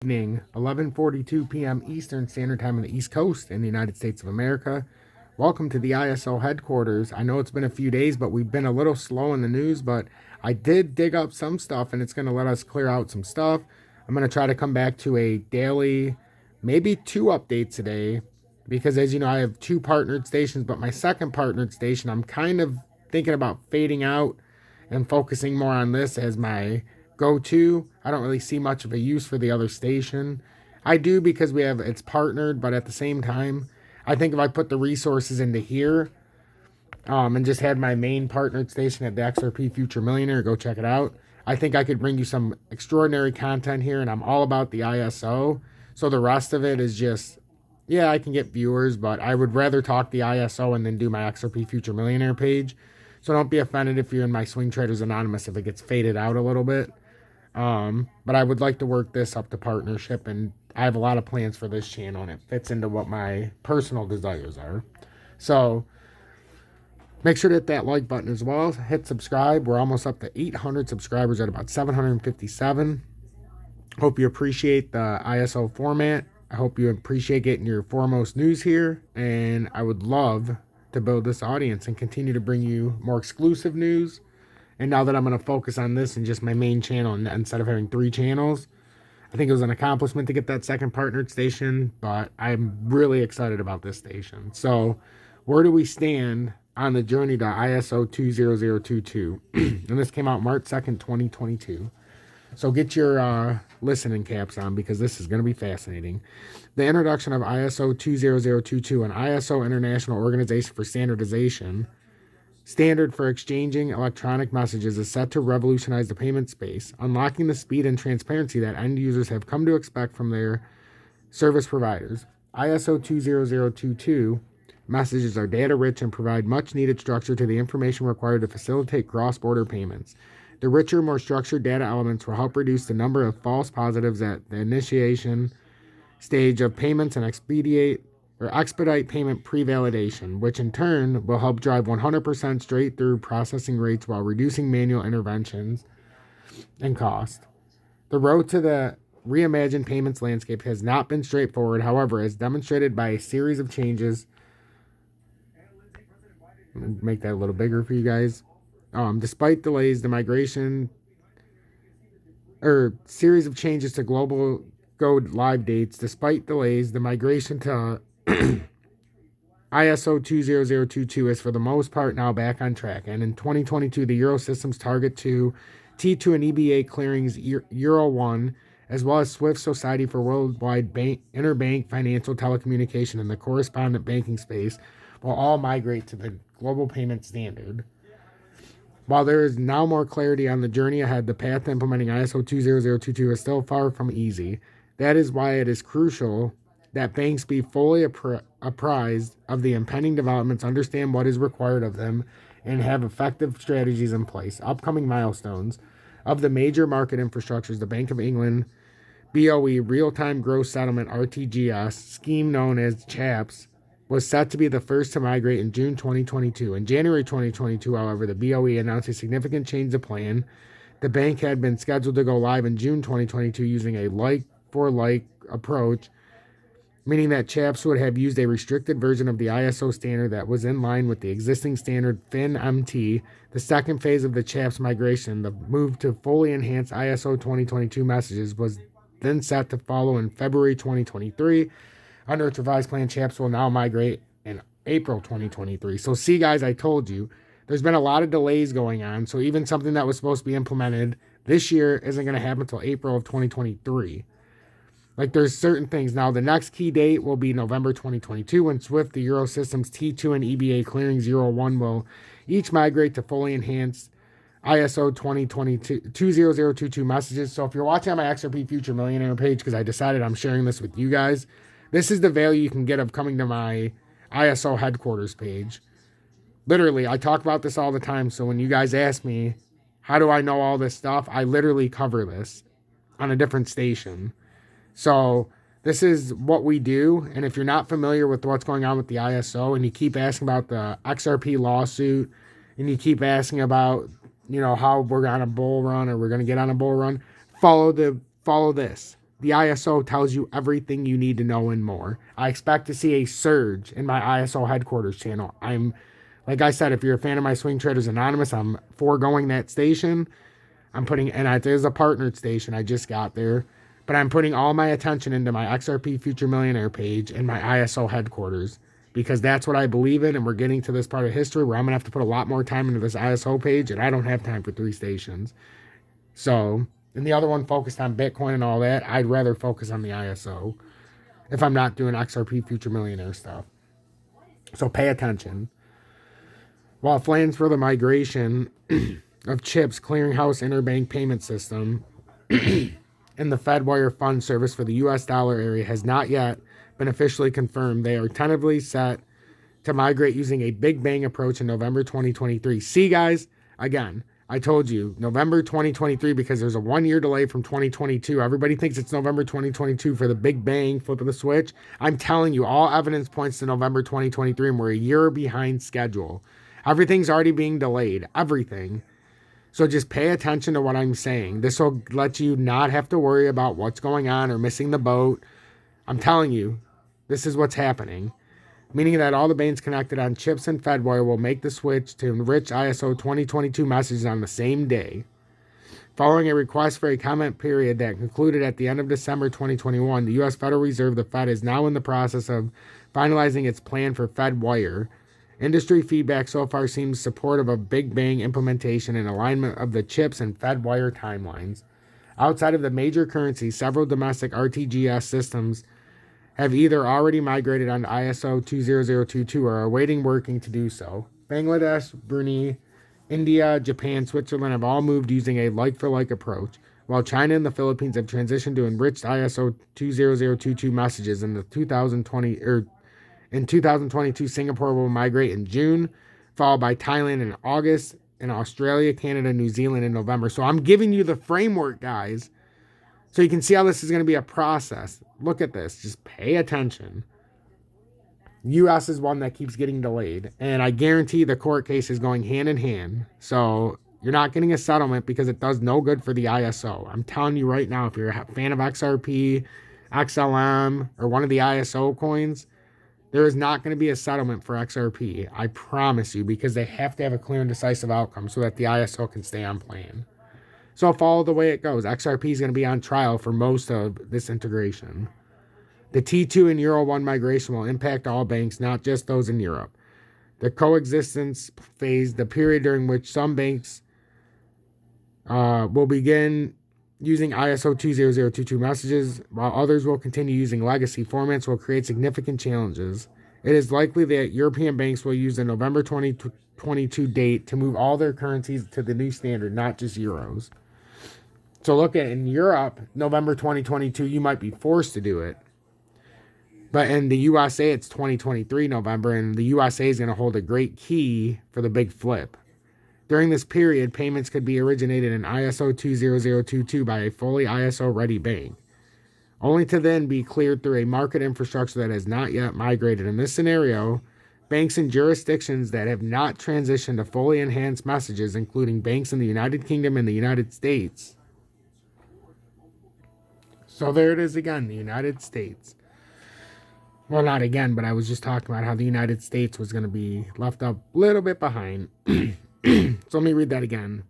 Evening, 11:42 p.m. Eastern Standard Time on the East Coast in the United States of America. Welcome to the ISO headquarters. I know it's been a few days, but we've been a little slow in the news, but I did dig up some stuff, and it's going to let us clear out some stuff. I'm going to try to come back to a daily, maybe 2 updates today, because as you know, I have 2 partnered stations, but my second partnered station, I'm kind of thinking about fading out and focusing more on this as my go-to. I don't really see much of a use for the other station. I do because it's partnered, but at the same time, I think if I put the resources into here, and just had my main partnered station at the XRP Future Millionaire, go check it out. I think I could bring you some extraordinary content here, and I'm all about the ISO. So the rest of it is just, yeah, I can get viewers, but I would rather talk the ISO and then do my XRP Future Millionaire page. So don't be offended if you're in my Swing Traders Anonymous if it gets faded out a little bit. But I would like to work this up to partnership, and I have a lot of plans for this channel, and it fits into what my personal desires are. So make sure to hit that like button as well. Hit subscribe. We're almost up to 800 subscribers at about 757. Hope you appreciate the ISO format. I hope you appreciate getting your foremost news here, and I would love to build this audience and continue to bring you more exclusive news. And now that I'm going to focus on this and just my main channel instead of having 3 channels, I think it was an accomplishment to get that second partnered station, but I'm really excited about this station. So where do we stand on the journey to ISO-20022? And this came out March 2nd, 2022. So get your listening caps on because this is going to be fascinating. The introduction of ISO-20022, an ISO International Organization for Standardization, standard for exchanging electronic messages, is set to revolutionize the payment space, unlocking the speed and transparency that end users have come to expect from their service providers. ISO 20022 messages are data-rich and provide much-needed structure to the information required to facilitate cross-border payments. The richer, more structured data elements will help reduce the number of false positives at the initiation stage of payments and expedite payment pre-validation, which in turn will help drive 100% straight-through processing rates while reducing manual interventions and cost. The road to the reimagined payments landscape has not been straightforward, however, as demonstrated by a series of changes. I'm going to make that a little bigger for you guys. Despite delays, the series of changes to global go live dates. Despite delays, the migration to ISO 20022 is for the most part now back on track, and in 2022 the Eurosystem's target to T2 and EBA clearings Euro 1, as well as SWIFT Society for Worldwide Interbank Financial Telecommunication and the correspondent banking space, will all migrate to the global payment standard. While there is now more clarity on the journey ahead, the path to implementing ISO 20022 is still far from easy. That is why it is crucial that banks be fully apprised of the impending developments, understand what is required of them, and have effective strategies in place. Upcoming milestones of the major market infrastructures, the Bank of England, BOE, Real-Time Gross Settlement, RTGS, scheme known as CHAPS, was set to be the first to migrate in June 2022. In January 2022, however, the BOE announced a significant change of plan. The bank had been scheduled to go live in June 2022 using a like-for-like approach, meaning that CHAPS would have used a restricted version of the ISO standard that was in line with the existing standard VENMO. The second phase of the CHAPS migration, the move to fully enhanced ISO 2022 messages, was then set to follow in February 2023. Under its revised plan, CHAPS will now migrate in April 2023. So see, guys, I told you, there's been a lot of delays going on. So even something that was supposed to be implemented this year isn't going to happen until April of 2023. Like, there's certain things. Now, the next key date will be November 2022 when SWIFT, the Eurosystem's T2 and EBA clearings Euro 1 will each migrate to fully enhanced ISO 20022 messages. So if you're watching on my XRP Future Millionaire page, because I decided I'm sharing this with you guys, this is the value you can get of coming to my ISO headquarters page. Literally, I talk about this all the time. So when you guys ask me, how do I know all this stuff? I literally cover this on a different station. So this is what we do. And if you're not familiar with what's going on with the ISO and you keep asking about the XRP lawsuit and you keep asking about, how we're on a bull run or we're going to get on a bull run, follow this. the ISO tells you everything you need to know and more. I expect to see a surge in my ISO headquarters channel. Like I said, if you're a fan of my Swing Traders Anonymous, I'm foregoing that station. And it is a partnered station. I just got there. But I'm putting all my attention into my XRP Future Millionaire page and my ISO headquarters because that's what I believe in. And we're getting to this part of history where I'm going to have to put a lot more time into this ISO page, and I don't have time for 3 stations. So, and the other one focused on Bitcoin and all that. I'd rather focus on the ISO if I'm not doing XRP Future Millionaire stuff. So pay attention. While plans for the migration of CHIPS Clearinghouse Interbank Payment System and the FedWire Fund Service for the U.S. dollar area has not yet been officially confirmed, they are tentatively set to migrate using a Big Bang approach in November 2023. See, guys, again, I told you, November 2023 because there's a 1-year delay from 2022. Everybody thinks it's November 2022 for the Big Bang, flip of the switch. I'm telling you, all evidence points to November 2023, and we're a year behind schedule. Everything's already being delayed. Everything. So just pay attention to what I'm saying. This will let you not have to worry about what's going on or missing the boat. I'm telling you, this is what's happening. Meaning that all the banks connected on CHIPS and FedWire will make the switch to enrich ISO-20022 messages on the same day. Following a request for a comment period that concluded at the end of December 2021, the U.S. Federal Reserve, the Fed, is now in the process of finalizing its plan for FedWire. Industry feedback so far seems supportive of Big Bang implementation and alignment of the CHIPS and FedWire timelines. Outside of the major currencies, several domestic RTGS systems have either already migrated onto ISO-20022 or are awaiting working to do so. Bangladesh, Brunei, India, Japan, Switzerland have all moved using a like-for-like approach, while China and the Philippines have transitioned to enriched ISO-20022 messages in 2022, Singapore will migrate in June, followed by Thailand in August, and Australia, Canada, New Zealand in November. So I'm giving you the framework, guys, so you can see how this is going to be a process. Look at this. Just pay attention. U.S. is one that keeps getting delayed, and I guarantee the court case is going hand in hand. So you're not getting a settlement because it does no good for the ISO. I'm telling you right now, if you're a fan of XRP, XLM, or one of the ISO coins, there is not going to be a settlement for XRP. I promise you, because they have to have a clear and decisive outcome so that the ISO can stay on plan. So follow the way it goes. XRP is going to be on trial for most of this integration. The T2 and Euro 1 migration will impact all banks, not just those in Europe. The coexistence phase, the period during which some banks will begin using ISO-20022 messages, while others will continue using legacy formats, will create significant challenges. It is likely that European banks will use the November 2022 date to move all their currencies to the new standard, not just euros. So look at in Europe, November 2022, you might be forced to do it. But in the USA, it's 2023 November, and the USA is going to hold a great key for the big flip. During this period, payments could be originated in ISO-20022 by a fully ISO-ready bank, only to then be cleared through a market infrastructure that has not yet migrated. In this scenario, banks in jurisdictions that have not transitioned to fully enhanced messages, including banks in the United Kingdom and the United States. So there it is again, the United States. Well, not again, but I was just talking about how the United States was going to be left up a little bit behind. So let me read that again.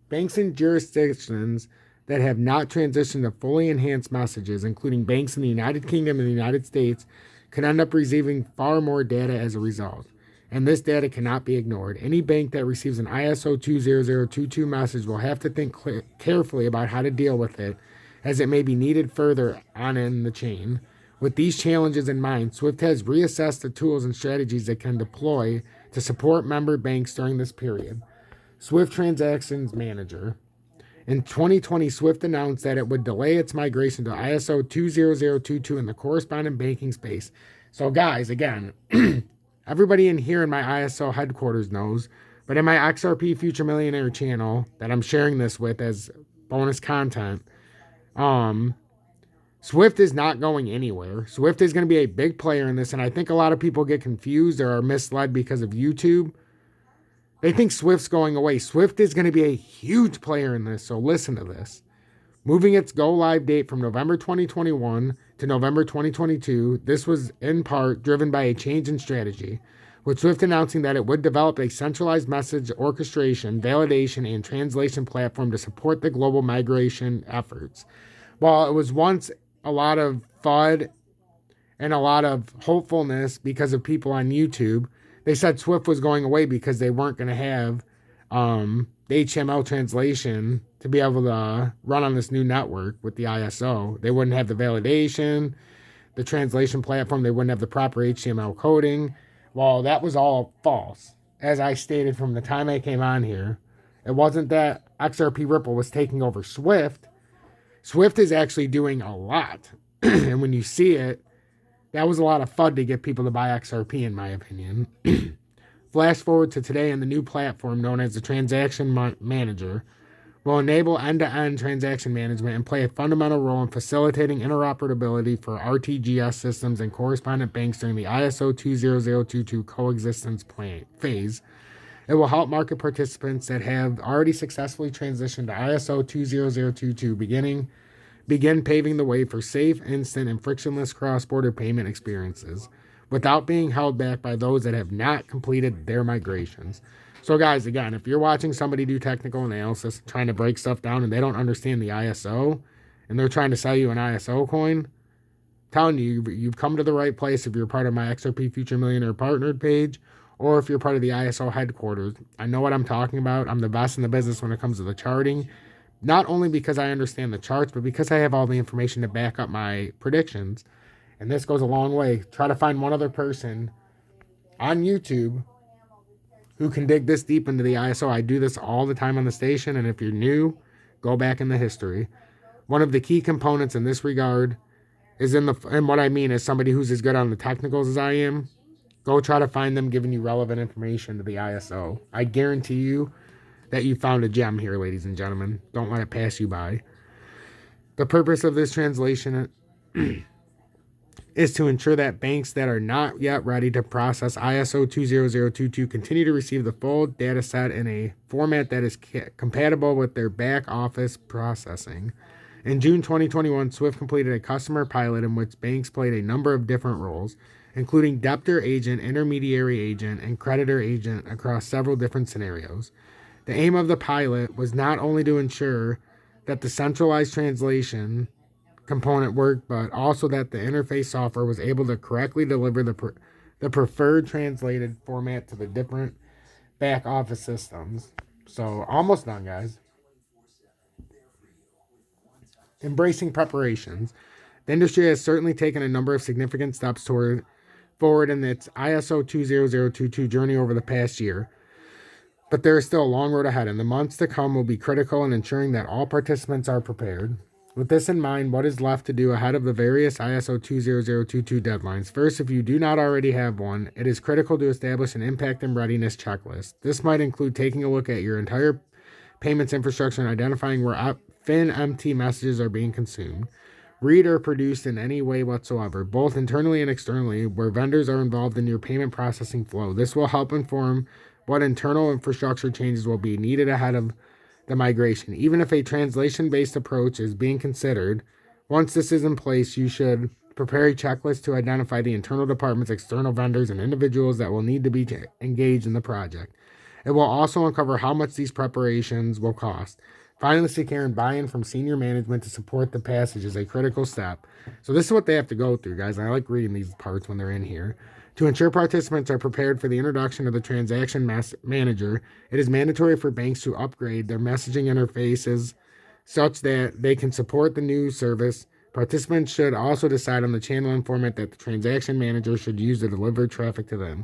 Banks in jurisdictions that have not transitioned to fully enhanced messages, including banks in the United Kingdom and the United States, could end up receiving far more data as a result. And this data cannot be ignored. Any bank that receives an ISO-20022 message will have to think carefully about how to deal with it, as it may be needed further on in the chain. With these challenges in mind, SWIFT has reassessed the tools and strategies it can deploy to support member banks during this period. SWIFT Transactions Manager. In 2020, SWIFT announced that it would delay its migration to ISO 20022 in the correspondent banking space. So guys, again, everybody in here in my ISO headquarters knows, but in my XRP Future Millionaire channel that I'm sharing this with as bonus content, SWIFT is not going anywhere. SWIFT is going to be a big player in this, and I think a lot of people get confused or are misled because of YouTube. They think SWIFT's going away. SWIFT is going to be a huge player in this, so listen to this. moving its go-live date from November 2021 to November 2022. This was in part driven by a change in strategy, with Swift announcing that it would develop a centralized message orchestration, validation, and translation platform to support the global migration efforts. While it was once a lot of FUD and a lot of hopefulness because of people on YouTube, they said Swift was going away because they weren't going to have the HTML translation to be able to run on this new network with the ISO. They wouldn't have the validation, the translation platform. They wouldn't have the proper HTML coding. Well, that was all false. As I stated from the time I came on here, it wasn't that XRP Ripple was taking over Swift. Swift is actually doing a lot. And when you see it, that was a lot of fun to get people to buy XRP, in my opinion. Flash forward to today, and the new platform known as the Transaction Manager will enable end-to-end transaction management and play a fundamental role in facilitating interoperability for RTGS systems and correspondent banks during the ISO-20022 coexistence phase. It will help market participants that have already successfully transitioned to ISO-20022 begin paving the way for safe, instant, and frictionless cross-border payment experiences without being held back by those that have not completed their migrations. So guys, again, if you're watching somebody do technical analysis, trying to break stuff down, and they don't understand the ISO, and they're trying to sell you an ISO coin, I'm telling you, you've come to the right place if you're part of my XRP Future Millionaire Partnered page, or if you're part of the ISO headquarters. I know what I'm talking about. I'm the best in the business when it comes to the charting. Not only because I understand the charts, but because I have all the information to back up my predictions. And this goes a long way. Try to find one other person on YouTube who can dig this deep into the ISO. I do this all the time on the station, and if you're new, go back in the history. One of the key components in this regard is and what I mean is somebody who's as good on the technicals as I am. Go try to find them giving you relevant information to the ISO. I guarantee you that you found a gem here, ladies and gentlemen. Don't let it pass you by. The purpose of this translation is to ensure that banks that are not yet ready to process ISO 20022 continue to receive the full data set in a format that is compatible with their back office processing. In June 2021, Swift completed a customer pilot in which banks played a number of different roles, including debtor agent, intermediary agent, and creditor agent across several different scenarios. The aim of the pilot was not only to ensure that the centralized translation component worked, but also that the interface software was able to correctly deliver the preferred translated format to the different back office systems. So almost done, guys. Embracing preparations. The industry has certainly taken a number of significant steps forward in its ISO 20022 journey over the past year. But there is still a long road ahead, and the months to come will be critical in ensuring that all participants are prepared. With this in mind, what is left to do ahead of the various ISO 20022 deadlines? First, if you do not already have one, it is critical to establish an impact and readiness checklist. This might include taking a look at your entire payments infrastructure and identifying where FINMT messages are being consumed, read or produced in any way whatsoever, both internally and externally, where vendors are involved in your payment processing flow. This will help inform what internal infrastructure changes will be needed ahead of the migration. Even if a translation-based approach is being considered, once this is in place, you should prepare a checklist to identify the internal departments, external vendors, and individuals that will need to be engaged in the project. It will also uncover how much these preparations will cost. Finally, securing buy-in from senior management to support the passage is a critical step. So this is what they have to go through, guys. I like reading these parts when they're in here. To ensure participants are prepared for the introduction of the Transaction Manager, it is mandatory for banks to upgrade their messaging interfaces such that they can support the new service. Participants should also decide on the channel and format that the Transaction Manager should use to deliver traffic to them.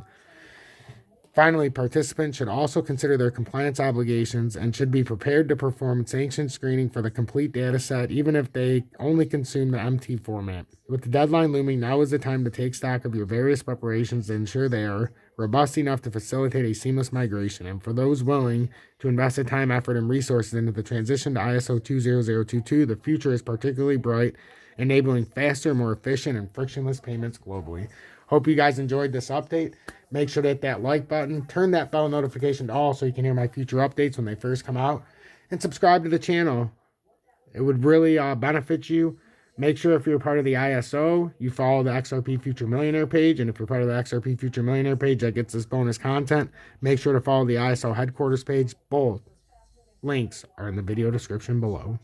Finally, participants should also consider their compliance obligations and should be prepared to perform sanction screening for the complete data set, even if they only consume the MT format. With the deadline looming, now is the time to take stock of your various preparations to ensure they are robust enough to facilitate a seamless migration. And for those willing to invest the time, effort, and resources into the transition to ISO 20022, the future is particularly bright, enabling faster, more efficient, and frictionless payments globally. Hope you guys enjoyed this update. Make sure to hit that like button, turn that bell notification to all so you can hear my future updates when they first come out, and subscribe to the channel It would really benefit you. Make sure if you're part of the ISO, you follow the XRP Future Millionaire page. And if you're part of the XRP Future Millionaire page that gets this bonus content, make sure to follow the ISO headquarters page. Both links are in the video description below.